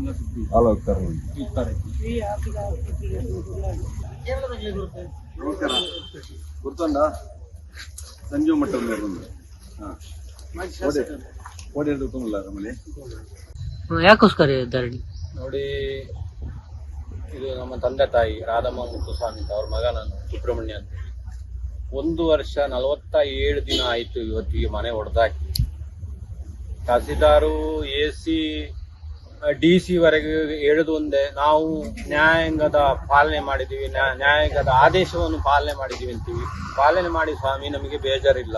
ಹಾಲು ಹೋಗ್ತಾರೆ. ನಮಸ್ಕಾರ, ಗೊತ್ತುಂಡ ಸಂಜು ಮಟ್ಟ ಕೋಡಿ ಗೊತ್ತಿಲ್ಲ ನಮ್ಮಲ್ಲಿ. ಯಾಕೋಸ್ಕರ ಧರಣಿ ನೋಡಿ, ಇದು ನಮ್ಮ ತಂದೆ ತಾಯಿ ರಾಧಮ್ಮ ಮುತ್ತುಸ್ವಾಮಿ ಅಂತ, ಅವ್ರ ಮಗ ನಾನು ಸುಬ್ರಹ್ಮಣ್ಯ ಅಂತ. 1 ವರ್ಷ 47 ದಿನ ಆಯ್ತು ಇವತ್ತಿಗೆ ಮನೆ ಹೊಡೆದಾಕಿ. ತಹಸೀಲ್ದಾರು AC DC ವರೆಗೆ ಹೇಳುದು ಒಂದೇ, ನಾವು ನ್ಯಾಯಾಂಗದ ಪಾಲನೆ ಮಾಡಿದ್ದೀವಿ, ನ್ಯಾಯಾಂಗದ ಆದೇಶವನ್ನು ಪಾಲನೆ ಮಾಡಿದ್ದೀವಿ ಅಂತೀವಿ. ಪಾಲನೆ ಮಾಡಿ ಸ್ವಾಮಿ, ನಮಗೆ ಬೇಜಾರಿಲ್ಲ.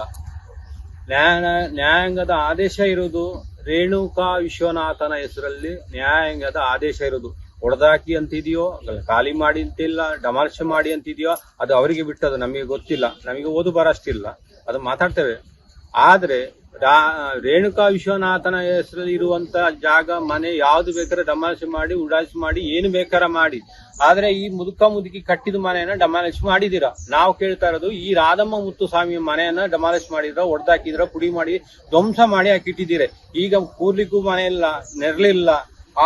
ನ್ಯಾಯಾಂಗದ ಆದೇಶ ಇರುವುದು ರೇಣುಕಾ ವಿಶ್ವನಾಥನ ಹೆಸರಲ್ಲಿ ನ್ಯಾಯಾಂಗದ ಆದೇಶ ಇರುವುದು. ಹೊಡೆದಾಕಿ ಅಂತಿದೆಯೋ, ಖಾಲಿ ಮಾಡಿ ಅಂತಿಲ್ಲ, ಡಮಾರ್ಷ್ ಮಾಡಿ ಅಂತಿದೆಯೋ, ಅದು ಅವರಿಗೆ ಬಿಟ್ಟದು, ನಮಗೆ ಗೊತ್ತಿಲ್ಲ. ನಮಗೆ ಓದು ಬರಷ್ಟಿಲ್ಲ, ಅದು ಮಾತಾಡ್ತೇವೆ. ಆದ್ರೆ ರೇಣುಕಾ ವಿಶ್ವನಾಥನ ಹೆಸರಲ್ಲಿ ಇರುವಂತ ಜಾಗ, ಮನೆ ಯಾವ್ದು ಬೇಕಾದ್ರೆ ಡಮಾಲಿಶ್ ಮಾಡಿ, ಉಡಾಯಿಸಿ ಮಾಡಿ, ಏನು ಬೇಕಾರ ಮಾಡಿ. ಆದ್ರೆ ಈ ಮುದುಕಿ ಕಟ್ಟಿದ ಮನೆಯನ್ನ ಡಮಾಲಿಶ್ ಮಾಡಿದಿರ. ನಾವು ಕೇಳ್ತಾ ಇರೋದು, ಈ ರಾಧಮ್ಮ ಮುತ್ತುಸ್ವಾಮಿ ಮನೆಯನ್ನ ಡಮಾಲಿಶ್ ಮಾಡಿದ್ರ, ಹೊಡೆದಾಕಿದ್ರ, ಪುಡಿ ಮಾಡಿ ಧ್ವಂಸ ಮಾಡಿ ಹಾಕಿಟ್ಟಿದ್ದೀರಿ. ಈಗ ಕೂರ್ಲಿಕ್ಕೂ ಮನೆ ಇಲ್ಲ, ನೆರಳಿಲ್ಲ.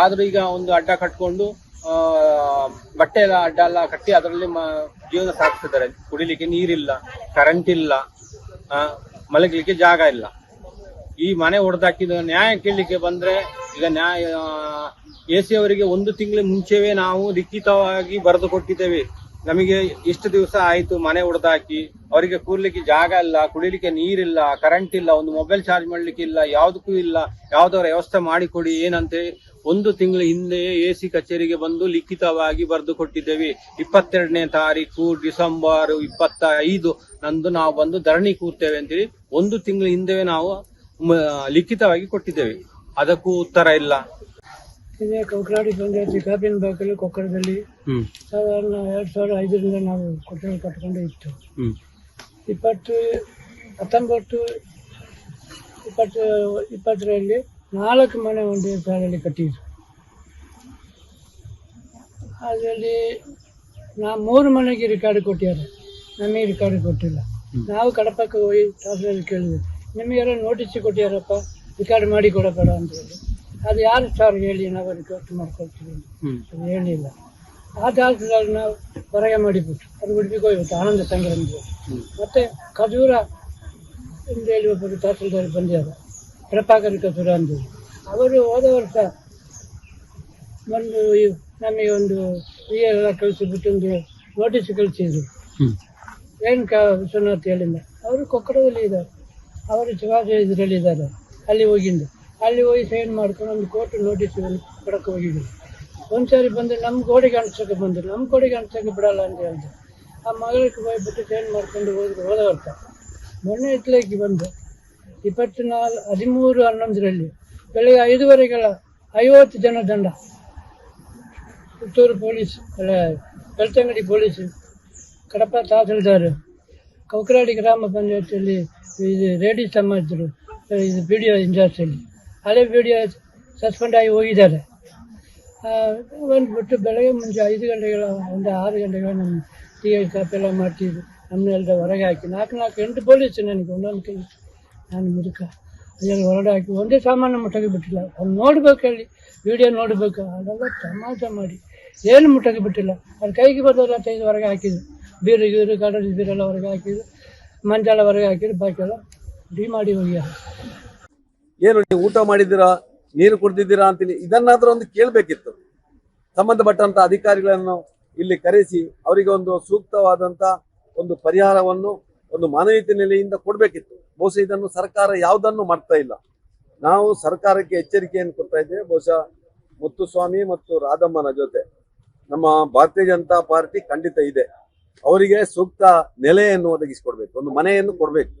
ಆದ್ರೂ ಈಗ ಒಂದು ಅಡ್ಡ ಕಟ್ಕೊಂಡು ಬಟ್ಟೆ ಎಲ್ಲ ಅಡ್ಡ ಎಲ್ಲ ಕಟ್ಟಿ ಅದರಲ್ಲಿ ಜೀವನ ಸಾಗಿಸ್ತಿದ್ದಾರೆ. ಕುಡಿಲಿಕ್ಕೆ ನೀರಿಲ್ಲ, ಕರೆಂಟ್ ಇಲ್ಲ, ಮಲಗಲಿಕ್ಕೆ ಜಾಗ ಇಲ್ಲ. ಈ ಮನೆ ಹೊಡೆದಾಕಿದ ನ್ಯಾಯ ಕೇಳಲಿಕ್ಕೆ ಬಂದ್ರೆ, ಈಗ ನ್ಯಾಯ AC ಅವರಿಗೆ 1 ತಿಂಗಳ ಮುಂಚೆವೇ ನಾವು ಲಿಖಿತವಾಗಿ ಬರೆದು ಕೊಟ್ಟಿದ್ದೇವೆ. ನಮಗೆ ಇಷ್ಟು ದಿವಸ ಆಯ್ತು ಮನೆ ಹೊಡೆದಾಕಿ, ಅವರಿಗೆ ಕೂರ್ಲಿಕ್ಕೆ ಜಾಗ ಇಲ್ಲ, ಕುಡಿಲಿಕ್ಕೆ ನೀರಿಲ್ಲ, ಕರೆಂಟ್ ಇಲ್ಲ, ಒಂದು ಮೊಬೈಲ್ ಚಾರ್ಜ್ ಮಾಡ್ಲಿಕ್ಕೆ ಇಲ್ಲ, ಯಾವುದಕ್ಕೂ ಇಲ್ಲ, ಯಾವ್ದಾರ ವ್ಯವಸ್ಥೆ ಮಾಡಿಕೊಡಿ ಏನಂತೆ 1 ತಿಂಗಳ ಹಿಂದೆ AC ಕಚೇರಿಗೆ ಬಂದು ಲಿಖಿತವಾಗಿ ಬರೆದು ಕೊಟ್ಟಿದ್ದೇವೆ. 22ನೇ ತಾರೀಕು ಡಿಸೆಂಬರ್ 25 ನಂದು ನಾವು ಬಂದು ಧರಣಿ ಕೂರ್ತೇವೆ ಅಂತೇಳಿ 1 ತಿಂಗಳ ಹಿಂದೆ ನಾವು ಲಿಖಿತವಾಗಿ ಕೊಟ್ಟಿದ್ದೇವೆ. ಅದಕ್ಕೂ ಉತ್ತರ ಇಲ್ಲ. ಇದೇ ಕೊಕ್ಕರಾಡಿ ಪಂಚಾಯತಿ ಕಾಪಿನ ಬಾಕಲು ಕೊಕ್ಕರದಲ್ಲಿ ಸಾಧಾರಣ 2005ರಿಂದ ನಾವು ಕೊಠಡಿ ಕಟ್ಕೊಂಡು ಇತ್ತು. 1920ರಲ್ಲಿ 4 ಮನೆ ಒಂದೇ ಸಾಲಲ್ಲಿ ಕಟ್ಟಿದ್ರು. ಅದರಲ್ಲಿ 3 ಮನೆಗೆ ರಿಕಾರ್ಡ್ ಕೊಟ್ಟಿದ್ದಾರೆ, ನಮಗೆ ರಿಕಾರ್ಡ್ ಕೊಟ್ಟಿಲ್ಲ. ನಾವು ಕಡಪಕ್ಕೆ ಹೋಗಿ ತಹಸೀಲ್ದಾರ್ ಕೇಳಿದ್ವಿ, ನಿಮಗೆಲ್ಲ ನೋಟಿಸ್ ಕೊಟ್ಟಿಯಾರಪ್ಪ, ರಿಕಾರ್ಡ್ ಮಾಡಿ ಕೊಡಬೇಡ ಅಂತ ಹೇಳಿ. ಅದು ಯಾರು ಸರ್ ಹೇಳಿ ನಾವು ರಿಕಾರ್ಡ್ ಮಾಡ್ಕೊಳ್ತೀವಿ ಅದು ಹೇಳಿಲ್ಲ. ಆ ತಹಸೀಲ್ದಾರ್ ನಾವು ಹೊರಗೆ ಮಾಡಿಬಿಟ್ಟು ಅದು ಉಡುಪಿಗೆ ಹೋಗ್ಬಿಟ್ಟು ಆನಂದ ಸಂಗ್ರಾಮ. ಮತ್ತೆ ಖಜೂರ ಎಂದು ಹೇಳಿ ಒಬ್ಬರು ತಹಸೀಲ್ದಾರ್ ಬಂದಿದ್ದಾರೆ, ಪ್ರಭಾಕರ್ ಖಜೂರ ಅಂತೇಳಿ. ಅವರು ಹೋದ ವರ್ಷ ನಮಗೆ ಒಂದು ಎಲ್ಲ ಕಳಿಸಿಬಿಟ್ಟು ಒಂದು ನೋಟಿಸ್ ಕಳಿಸಿದ್ರು. ರೇಣುಕಾ ವಿಶ್ವನಾಥ್ ಹೇಳಿಲ್ಲ, ಅವರು ಕೊಕ್ಕಡದಲ್ಲಿ ಇದ್ದಾರೆ, ಅವರು ಶಿವಾಜ ಇದರಲ್ಲಿದ್ದಾರೆ. ಅಲ್ಲಿ ಹೋಗಿ ಸೈನ್ ಮಾಡ್ಕೊಂಡು ಒಂದು ಕೋರ್ಟ್ ನೋಟಿಸ್ ಕೊಡಕ್ಕೆ ಹೋಗಿದ್ರು. ಒಂದ್ಸಾರಿ ಬಂದು ನಮ್ಮ ಗೋಡೆಗೆ ಅನ್ಸೋಕೆ ಬಂದರು, ನಮ್ಮ ಗೋಡೆಗೆ ಅನ್ಸೋಕೆ ಬಿಡಲ್ಲ ಅಂತ ಹೇಳಿದ್ರು. ಆ ಮಗಳಿಗೆ ಹೋಗ್ಬಿಟ್ಟು ಸೈನ್ ಮಾಡ್ಕೊಂಡು ಹೋದ ವರ್ಷ. ಮೊನ್ನೆ ಇತ್ಲಕ್ಕೆ ಬಂದು 13/11 ಬೆಳಗ್ಗೆ 5 50 ಜನ ದಂಡ. ಪುತ್ತೂರು ಪೊಲೀಸ್, ಬೆಳ್ತಂಗಡಿ ಪೊಲೀಸ್, ಕಡಪ ತಹಸೀಲ್ದಾರ್, ಕೊಕ್ಕರಾಡಿ ಗ್ರಾಮ ಪಂಚಾಯತಿಯಲ್ಲಿ ಇದು ರೆಡ್ಡಿ ಸಮಾಜರು, ಇದು BDO ಇನ್ಚಾರ್ಜಲ್ಲಿ ಹಳೆ BDO ಸಸ್ಪೆಂಡ್ ಆಗಿ ಹೋಗಿದ್ದಾರೆ. ಬಂದುಬಿಟ್ಟು ಬೆಳಗ್ಗೆ ಮುಂಚೆ 5 ಗಂಟೆಗಳ ಒಂದು 6 ಗಂಟೆಗಳ ನಮ್ಮ TI ಕಾಪೆಲ್ಲ ಮಾಡ್ತಿದ್ರು. ನಮ್ಮನ್ನೆಲ್ಲ ಹೊರಗೆ ಹಾಕಿ 4 ಪೊಲೀಸ್ ನನಗೆ ಒಂದೊಂದು ಕೈ, ನಾನು ಮುದುಕ ಅದೆಲ್ಲ ಹೊರಗೆ ಹಾಕಿ ಒಂದೇ ಸಾಮಾನು ಮುಟ್ಟಕ್ಕೆ ಬಿಟ್ಟಿಲ್ಲ. ಅವ್ನು ನೋಡ್ಬೇಕು ಹೇಳಿ ವಿಡಿಯೋ ನೋಡಬೇಕು, ಅದೆಲ್ಲ ತಮಾಷೆ ಮಾಡಿ ಏನು ಮುಟ್ಟಕ್ಕೆ ಬಿಟ್ಟಿಲ್ಲ. ಅದು ಕೈಗೆ ಬಂದವರೆಲ್ಲ ತೆಗೆದು ಹೊರಗೆ ಹಾಕಿದ್ರು. ಬೀರು ಕಡಲು ಬೀರೆಲ್ಲ ಹೊರಗೆ ಹಾಕಿದ್ರು, ಮಂಜಾಳ ಹೊರಗೆ ಹಾಕಿದ್ರು, ಬಾಕಿ ಎಲ್ಲ ಮಾಡಿ ಹೋಗ್ಯಾರ. ಏನು ನೀವು ಊಟ ಮಾಡಿದ್ದೀರಾ, ನೀರು ಕುಡ್ದಿದ್ದೀರಾ ಅಂತೇಳಿ ಇದನ್ನಾದ್ರೂ ಒಂದು ಕೇಳಬೇಕಿತ್ತು. ಸಂಬಂಧಪಟ್ಟಂತ ಅಧಿಕಾರಿಗಳನ್ನು ಇಲ್ಲಿ ಕರೆಸಿ ಅವರಿಗೆ ಒಂದು ಸೂಕ್ತವಾದಂತ ಒಂದು ಪರಿಹಾರವನ್ನು ಒಂದು ಮಾನವೀಯತೆ ನೆಲೆಯಿಂದ ಕೊಡಬೇಕಿತ್ತು. ಬಹುಶಃ ಇದನ್ನು ಸರ್ಕಾರ ಯಾವುದನ್ನು ಮಾಡ್ತಾ ಇಲ್ಲ. ನಾವು ಸರ್ಕಾರಕ್ಕೆ ಎಚ್ಚರಿಕೆಯನ್ನು ಕೊಡ್ತಾ ಇದ್ದೇವೆ. ಬಹುಶಃ ಮುತ್ತುಸ್ವಾಮಿ ಮತ್ತು ರಾಧಮ್ಮನ ಜೊತೆ ನಮ್ಮ ಭಾರತೀಯ ಜನತಾ ಪಾರ್ಟಿ ಖಂಡಿತ ಇದೆ. ಅವರಿಗೆ ಸೂಕ್ತ ನೆಲೆಯನ್ನು ಒದಗಿಸಿಕೊಡ್ಬೇಕು, ಒಂದು ಮನೆಯನ್ನು ಕೊಡಬೇಕು.